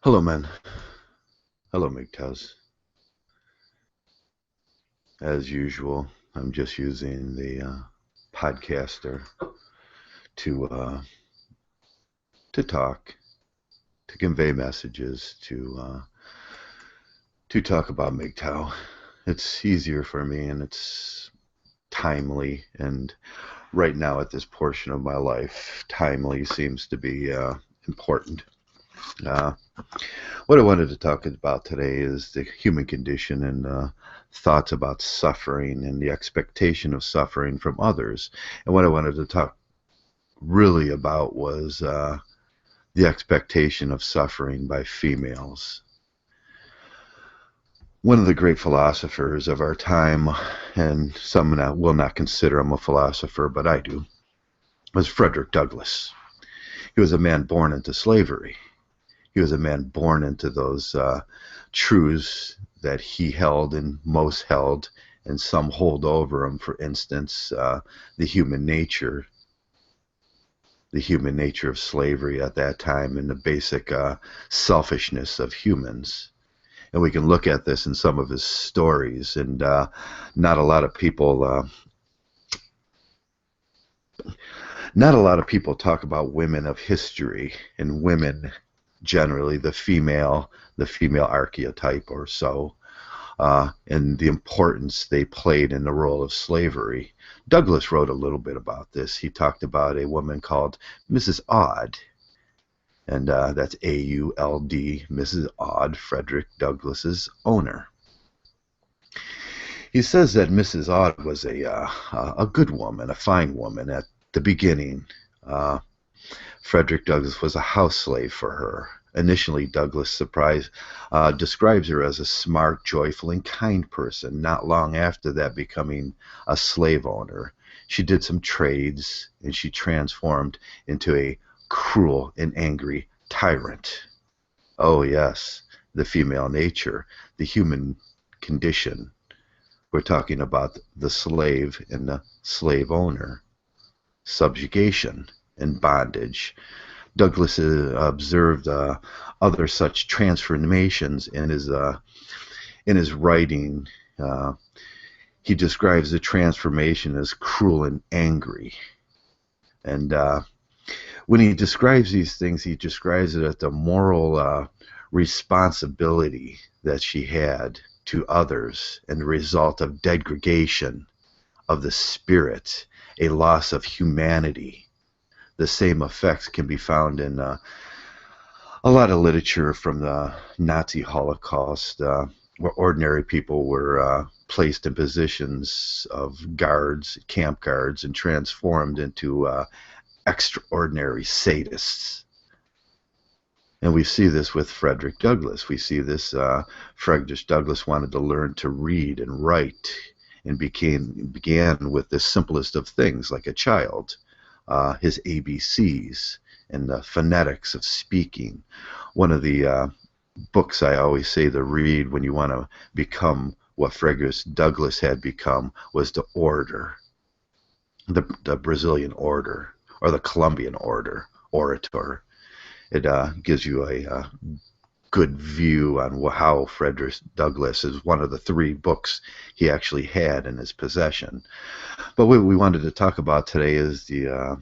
Hello, man. Hello, Mgtows. As usual, I'm just using the podcaster to to talk, to convey messages, to talk about Mgtow. It's easier for me, and it's timely. And right now, at this portion of my life, timely seems to be important. Uh, what I wanted to talk about today is the human condition and thoughts about suffering and the expectation of suffering from others. And what I wanted to talk really about was the expectation of suffering by females. One of the great philosophers of our time, and some will not consider him a philosopher, but I do, was Frederick Douglass. He was a man born into slavery. He was a man born into those truths that he held and most held, and some hold over him. For instance, the human nature of slavery at that time, and the basic selfishness of humans. And we can look at this in some of his stories, and not a lot of people. Not a lot of people talk about women of history and women generally, the female archetype or so, and the importance they played in the role of slavery. Douglass wrote a little bit about this. He talked about a woman called Mrs. Aud, and that's A-U-L-D, Mrs. Aud, Frederick Douglass's owner. He says that Mrs. Aud was a good woman, a fine woman at the beginning. Frederick Douglass was a house slave for her. Initially, Douglass describes her as a smart, joyful, and kind person, not long after that becoming a slave owner. She did some trades, and she transformed into a cruel and angry tyrant. Oh, yes, the female nature, the human condition. We're talking about the slave and the slave owner, subjugation and bondage. Douglass observed other such transformations in his writing. He describes the transformation as cruel and angry. And when he describes these things, he describes it as the moral responsibility that she had to others and the result of degradation of the spirit, a loss of humanity. The same effects can be found in a lot of literature from the Nazi Holocaust, where ordinary people were placed in positions of guards, camp guards, and transformed into extraordinary sadists. And we see this with Frederick Douglass. We see this, Frederick Douglass wanted to learn to read and write, and began with the simplest of things, like a child. His ABCs and the phonetics of speaking. One of the books I always say to read when you want to become what Frederick Douglass had become was the Order, the Brazilian Order, or the Colombian Order, Orator. It gives you a good view on how Frederick Douglass is one of the three books he actually had in his possession. But what we wanted to talk about today is the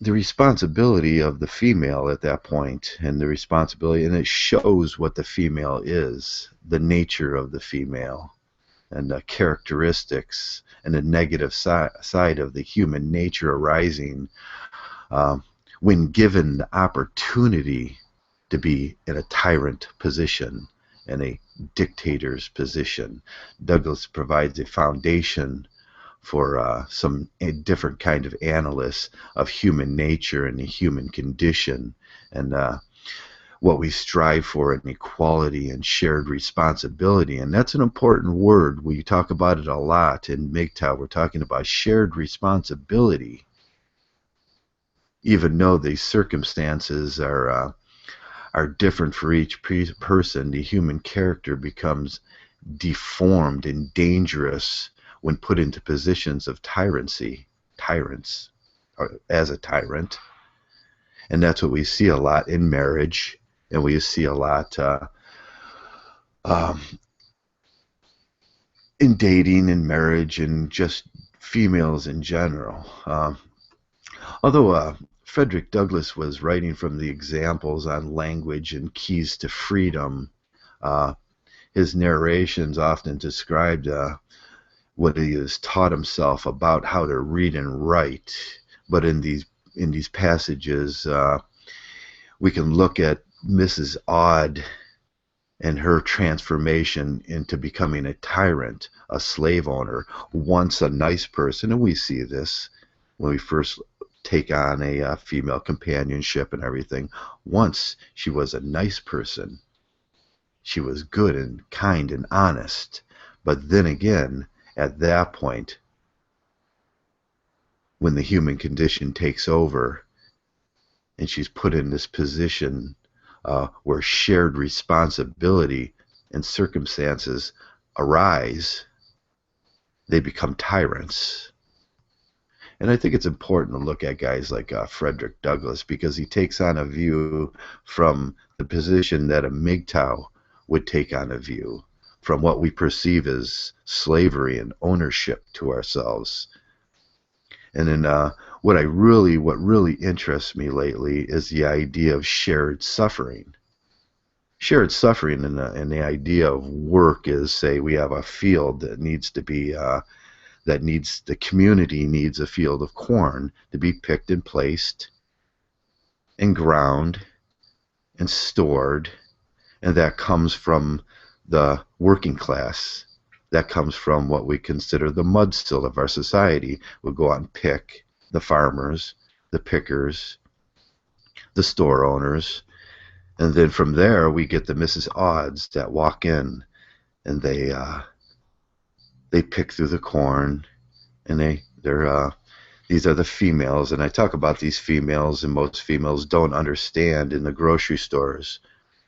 responsibility of the female at that point, and the responsibility, and it shows what the female is, the nature of the female, and the characteristics and the negative side of the human nature arising when given the opportunity to be in a tyrant position, in a dictator's position. Douglass provides a foundation for a different kind of analysis of human nature and the human condition, and what we strive for in equality and shared responsibility. And that's an important word. We talk about it a lot in Mgtow. We're talking about shared responsibility. Even though these circumstances are different for each person, the human character becomes deformed and dangerous when put into positions of tyrants, or as a tyrant. And that's what we see a lot in marriage, and we see a lot um, in dating and marriage and just females in general. Although Frederick Douglass was writing from the examples on language and keys to freedom, uh, his narrations often described what he has taught himself about how to read and write. But in these passages, we can look at Mrs. Odd and her transformation into becoming a tyrant, a slave owner, once a nice person, and we see this when we first take on a female companionship and everything. Once she was a nice person, she was good and kind and honest, but then again, at that point, when the human condition takes over and she's put in this position where shared responsibility and circumstances arise, they become tyrants. And I think it's important to look at guys like Frederick Douglass, because he takes on a view from the position that a Mgtow would take on a view, from what we perceive as slavery and ownership to ourselves. And then what really interests me lately is the idea of shared suffering. Shared suffering and the idea of work is, say, we have a field that needs to be the community needs a field of corn to be picked and placed and ground and stored, and that comes from the working class. That comes from what we consider the mudsill of our society. We'll go out and pick, the farmers, the pickers, the store owners, and then from there we get the Mrs. Odds that walk in, and they pick through the corn, and they're these are the females. And I talk about these females, and most females don't understand in the grocery stores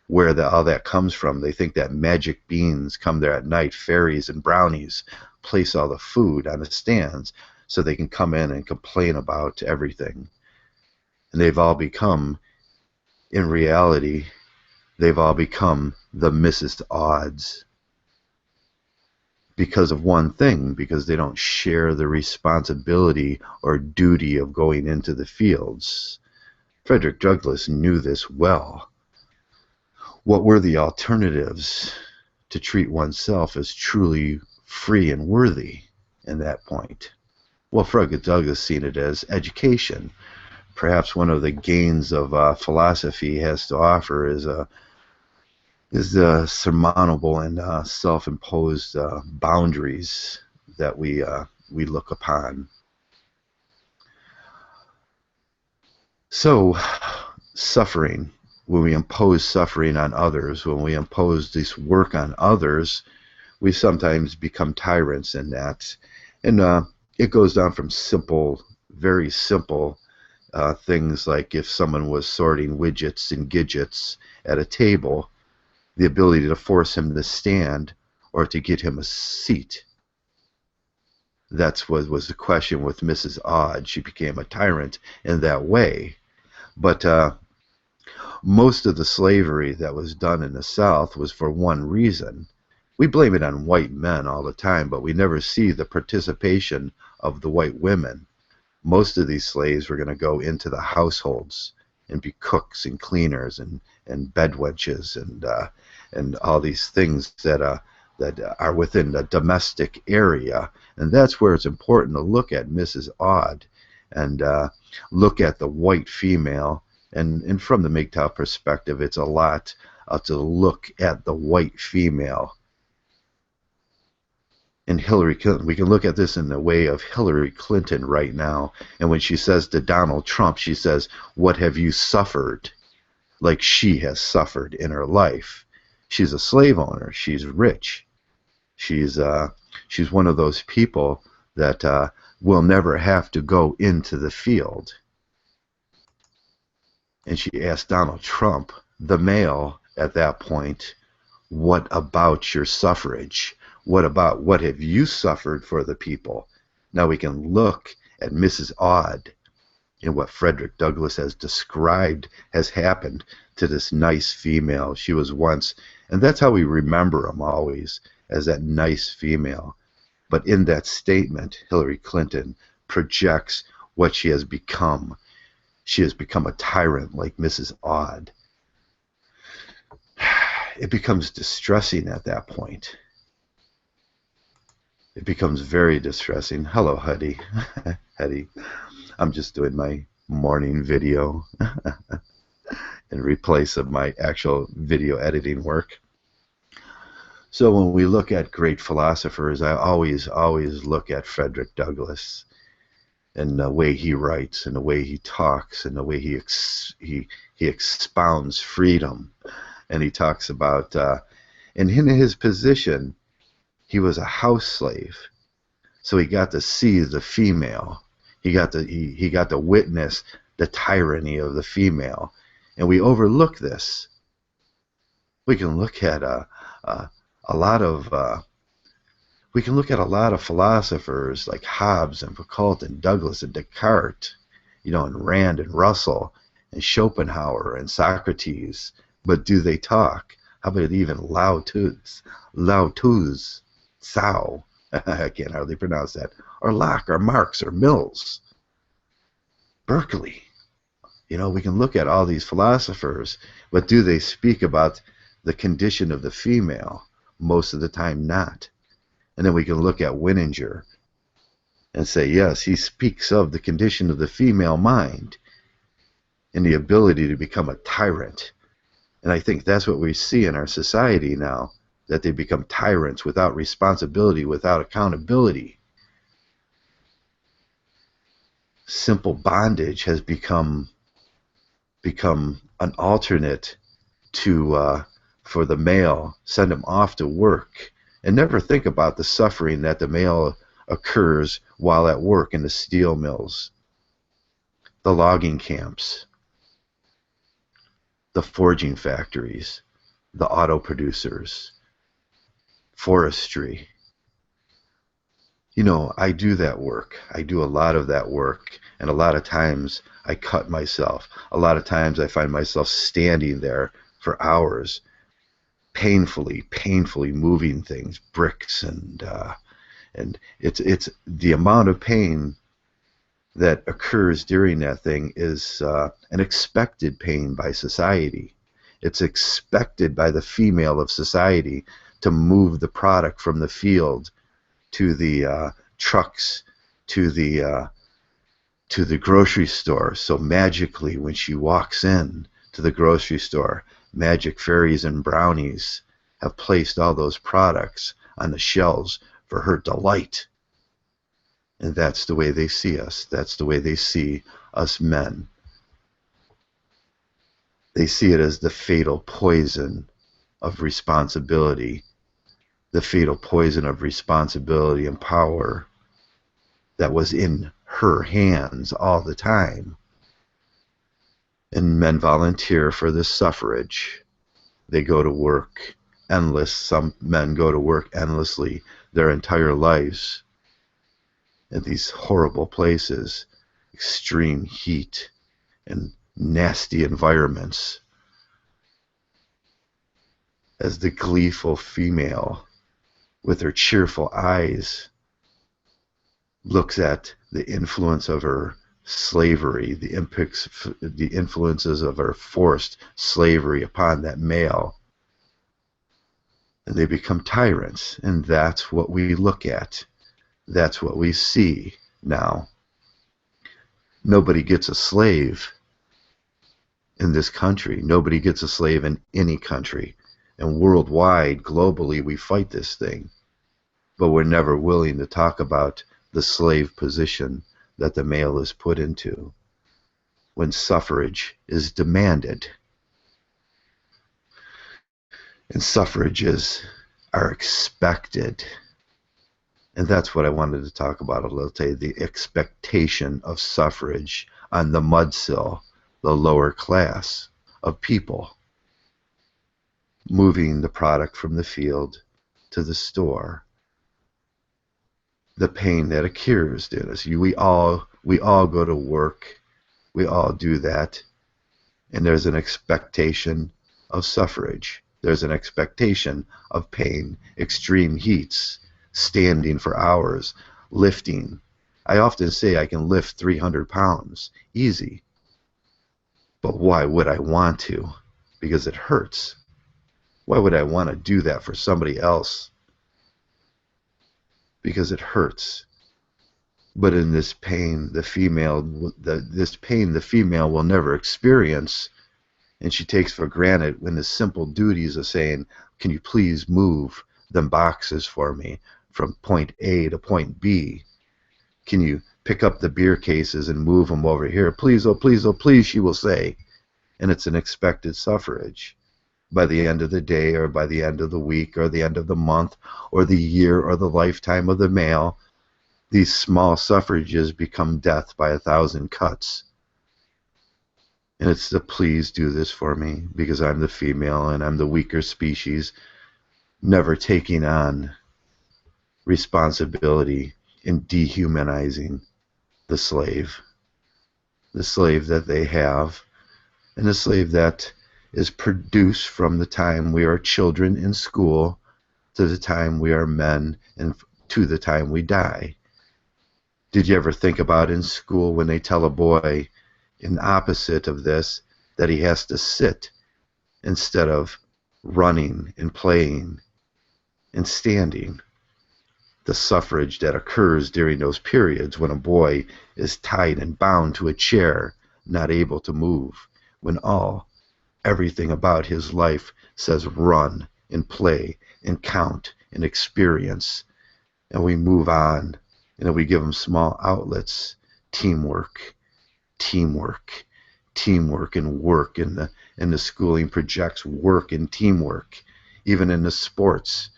where all that comes from. They think that magic beans come there at night, fairies and brownies place all the food on the stands so they can come in and complain about everything. And in reality, they've all become the Mrs. Odds because of one thing, because they don't share the responsibility or duty of going into the fields. Frederick Douglass knew this well. What were the alternatives to treat oneself as truly free and worthy in that point? Well, Frederick Douglass seen it as education. Perhaps one of the gains of philosophy has to offer is the surmountable and self-imposed boundaries that we look upon. So, suffering. When we impose suffering on others, when we impose this work on others, we sometimes become tyrants in that. And it goes down from very simple things like if someone was sorting widgets and gidgets at a table, the ability to force him to stand or to get him a seat. That's what was the question with Mrs. Odd. She became a tyrant in that way. But most of the slavery that was done in the South was for one reason. We blame it on white men all the time, but we never see the participation of the white women. Most of these slaves were going to go into the households and be cooks and cleaners and bedwenches and all these things that are within the domestic area. And that's where it's important to look at Mrs. Odd and look at the white female. And from the Mgtow perspective, it's a lot to look at the white female. And Hillary Clinton, we can look at this in the way of Hillary Clinton right now. And when she says to Donald Trump, she says, "What have you suffered?" Like she has suffered in her life. She's a slave owner. She's rich. She's one of those people that will never have to go into the field. And she asked Donald Trump, the male at that point, "What about your suffrage? What have you suffered for the people?" Now we can look at Mrs. Odd And what Frederick Douglass has described has happened to this nice female she was once. And that's how we remember them always, as that nice female. But in that statement, Hillary Clinton projects what she has become. She has become a tyrant like Mrs. Odd. It becomes distressing at that point. It becomes very distressing. Hello, Huddy. Huddy. I'm just doing my morning video in replace of my actual video editing work. So when we look at great philosophers, I always look at Frederick Douglass and the way he writes and the way he talks and the way he expounds freedom. And he talks about, and in his position, he was a house slave. So he got to see the female. He got to witness the tyranny of the female. And we overlook this. We can look at a lot of philosophers like Hobbes and Foucault and Douglas and Descartes, and Rand and Russell and Schopenhauer and Socrates. But do they talk? How about even Lao Tzu's, Tsao, I can't hardly pronounce that, or Locke or Marx or Mills, Berkeley. We can look at all these philosophers, but do they speak about the condition of the female? Most of the time not. And then we can look at Winninger and say, yes, he speaks of the condition of the female mind and the ability to become a tyrant. And I think that's what we see in our society now, that they become tyrants without responsibility, without accountability. Simple bondage has become an alternate to for the male. Send him off to work and never think about the suffering that the male occurs while at work in the steel mills, the logging camps, the forging factories, the auto producers, forestry. I do that work. I do a lot of that work, and a lot of times I cut myself. A lot of times I find myself standing there for hours, painfully moving things, bricks, and it's the amount of pain that occurs during that thing is an expected pain by society. It's expected by the female of society to move the product from the field to the trucks, to the grocery store. So magically, when she walks in to the grocery store, magic fairies and brownies have placed all those products on the shelves for her delight. And that's the way they see us. That's the way they see us men. They see it as the fatal poison of responsibility, the fatal poison of responsibility and power that was in her hands all the time. And men volunteer for this suffrage. They go to work endless. Some men go to work endlessly their entire lives in these horrible places, extreme heat and nasty environments, as the gleeful female with her cheerful eyes looks at the influence of her slavery, the influences of her forced slavery upon that male, and they become tyrants. And that's what we look at. That's what we see now. Nobody gets a slave in this country. Nobody gets a slave in any country. And worldwide, globally, we fight this thing. But we're never willing to talk about the slave position that the male is put into when suffrage is demanded. And suffrages are expected. And that's what I wanted to talk about a little today, the expectation of suffrage on the mudsill, the lower class of people, moving the product from the field to the store. The pain that occurs in us. We all go to work We all do that. And there's an expectation of suffrage. There's an expectation of pain, extreme heats, standing for hours, lifting. I often say I can lift 300 pounds, easy. But why would I want to? Because it hurts. Why would I want to do that for somebody else? Because it hurts. But in this pain, the female will never experience, and she takes for granted when the simple duties of saying, can you please move them boxes for me from point A to point B? Can you pick up the beer cases and move them over here? Please, oh please, oh please, she will say. And it's an expected suffrage. By the end of the day, or by the end of the week, or the end of the month, or the year, or the lifetime of the male, these small suffrages become death by 1,000 cuts. And it's the please do this for me because I'm the female and I'm the weaker species, never taking on responsibility in dehumanizing the slave that they have, and the slave that is produced from the time we are children in school to the time we are men and to the time we die. Did you ever think about in school when they tell a boy in opposite of this that he has to sit instead of running and playing and standing? The suffrage that occurs during those periods when a boy is tied and bound to a chair, not able to move, when everything about his life says run and play and count and experience, and we move on. And then we give them small outlets, teamwork, and work. And the schooling projects work and teamwork. Even in the sports,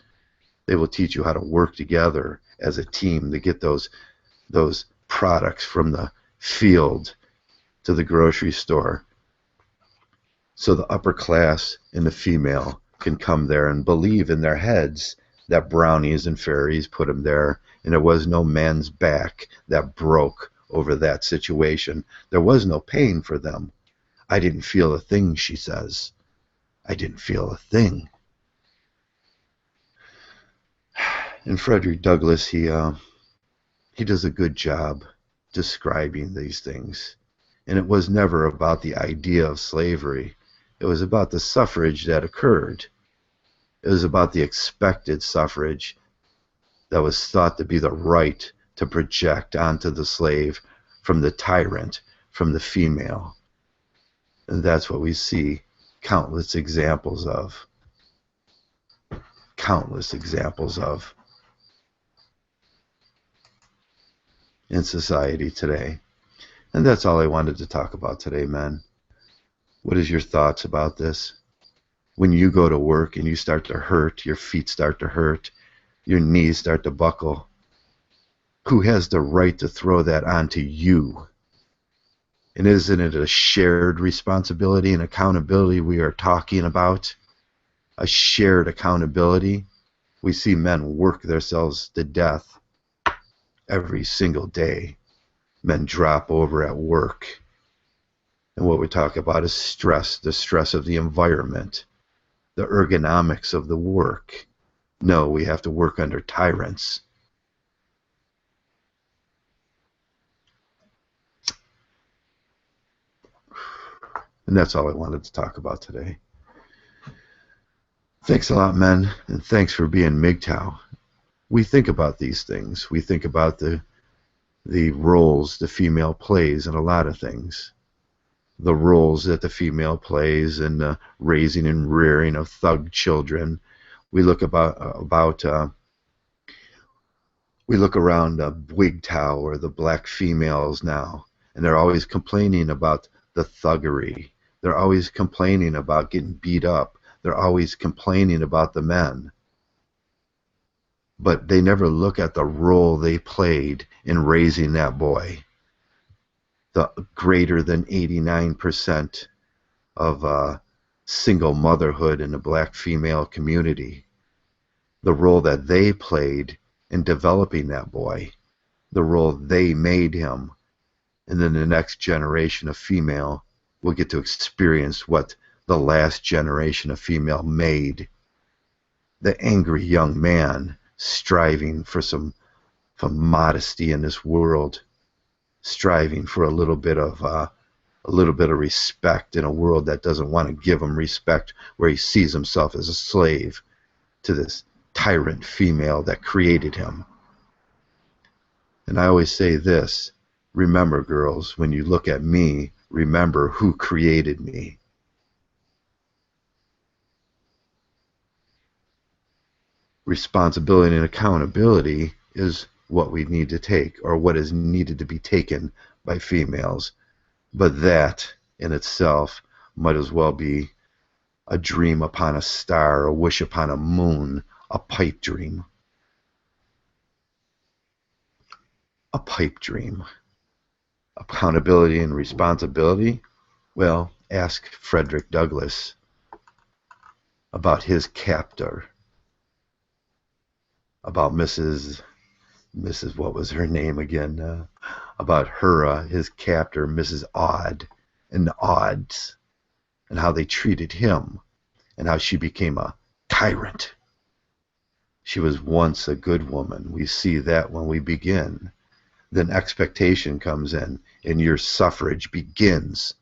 they will teach you how to work together as a team to get those products from the field to the grocery store. So the upper class and the female can come there and believe in their heads that brownies and fairies put them there, and there was no man's back that broke over that situation. There was no pain for them. I didn't feel a thing, she says. I didn't feel a thing. And Frederick Douglass, he does a good job describing these things. And it was never about the idea of slavery. It was about the suffrage that occurred. It was about the expected suffrage that was thought to be the right to project onto the slave from the tyrant, from the female. And that's what we see countless examples of. Countless examples of in society today. And that's all I wanted to talk about today, men. What is your thoughts about this? When you go to work and you start to hurt, your feet start to hurt, your knees start to buckle, who has the right to throw that onto you? And isn't it a shared responsibility and accountability we are talking about? A shared accountability? We see men work themselves to death every single day. Men drop over at work. And what we talk about is stress, the stress of the environment, the ergonomics of the work. No, we have to work under tyrants. And that's all I wanted to talk about today. Thanks a lot, men, and thanks for being Mgtow. We think about these things. We think about the roles the female plays in a lot of things. The roles that the female plays in the raising and rearing of thug children. We look we look around Mgtow or the black females now, and they're always complaining about the thuggery. They're always complaining about getting beat up. They're always complaining about the men. But they never look at the role they played in raising that boy. The greater than 89% of single motherhood in the black female community. The role that they played in developing that boy. The role they made him And then the next generation of female will get to experience what the last generation of female made. The angry young man striving for modesty in this world, striving for a little bit of respect in a world that doesn't want to give him respect, where he sees himself as a slave to this tyrant female that created him. And I always say this: remember, girls, when you look at me, remember who created me. Responsibility and accountability is what we need to take, or what is needed to be taken by females. But that in itself might as well be a dream upon a star, a wish upon a moon, a pipe dream. A pipe dream. Accountability and responsibility? Well, ask Frederick Douglass about his captor, about Mrs. what was her name again? About her, his captor, Mrs. Odd, and the Odds, and how they treated him, and how she became a tyrant. She was once a good woman. We see that when we begin. Then expectation comes in, and your suffrage begins.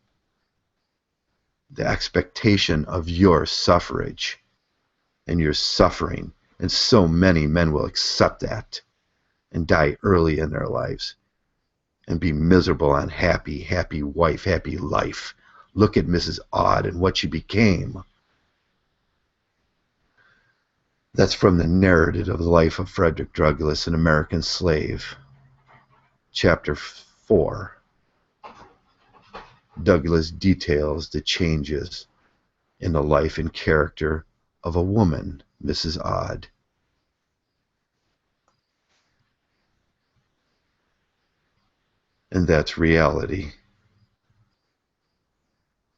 The expectation of your suffrage and your suffering. And so many men will accept that and die early in their lives and be miserable, unhappy, happy wife, happy life. Look at Mrs. Odd and what she became. That's from the narrative of the life of Frederick Douglass, an American slave. Chapter 4. Douglass details the changes in the life and character of a woman, Mrs. Odd. And that's reality.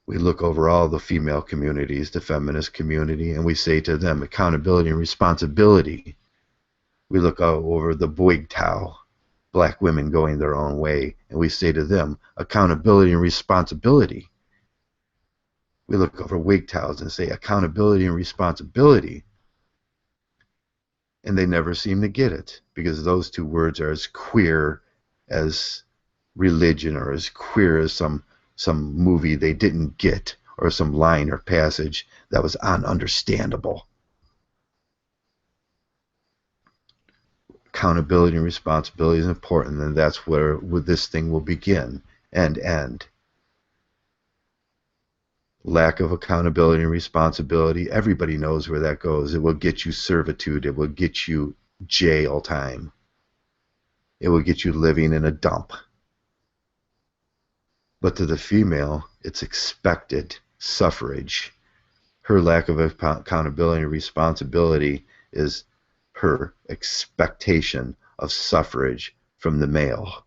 We look over all the female communities, the feminist community, and we say to them, accountability and responsibility. We look over the Mgtow, black women going their own way, and we say to them, accountability and responsibility. We look over Mgtows and say, accountability and responsibility. And they never seem to get it, because those two words are as queer as religion, or as queer as some movie they didn't get, or some line or passage that was ununderstandable. Accountability and responsibility is important, and that's where this thing will begin and end. Lack of accountability and responsibility, everybody knows where that goes. It will get you servitude. It will get you jail time. It will get you living in a dump. But to the female, it's expected suffrage. Her lack of accountability and responsibility is her expectation of suffrage from the male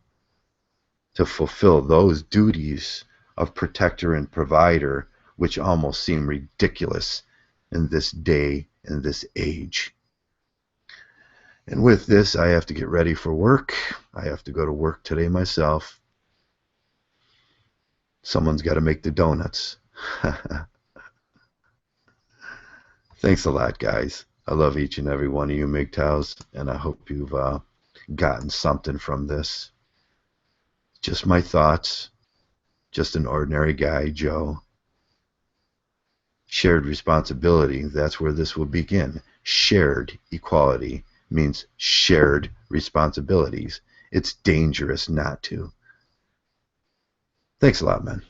to fulfill those duties of protector and provider, which almost seem ridiculous in this day and this age. And with this, I have to get ready for work. I have to go to work today myself. Someone's got to make the donuts. Thanks a lot, guys. I love each and every one of you Mgtows, and I hope you've gotten something from this. Just my thoughts. Just an ordinary guy, Joe. Shared responsibility, that's where this will begin. Shared equality means shared responsibilities. It's dangerous not to. Thanks a lot, man.